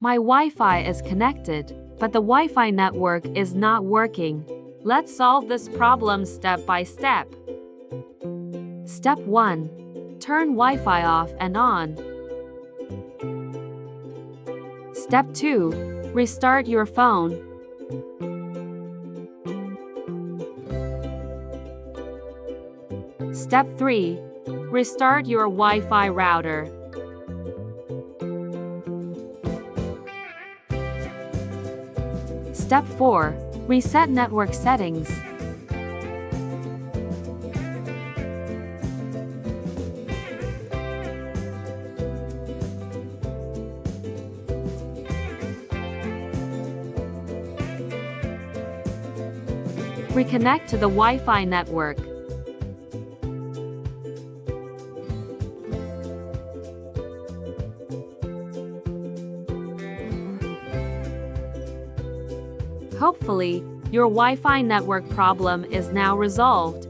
My Wi-Fi is connected, but the Wi-Fi network is not working. Let's solve this problem step by step. Step 1. Turn Wi-Fi off and on. Step 2. Restart your phone. Step 3. Restart your Wi-Fi router. Step 4. Reset network settings. Reconnect to the Wi-Fi network. Hopefully, your Wi-Fi network problem is now resolved.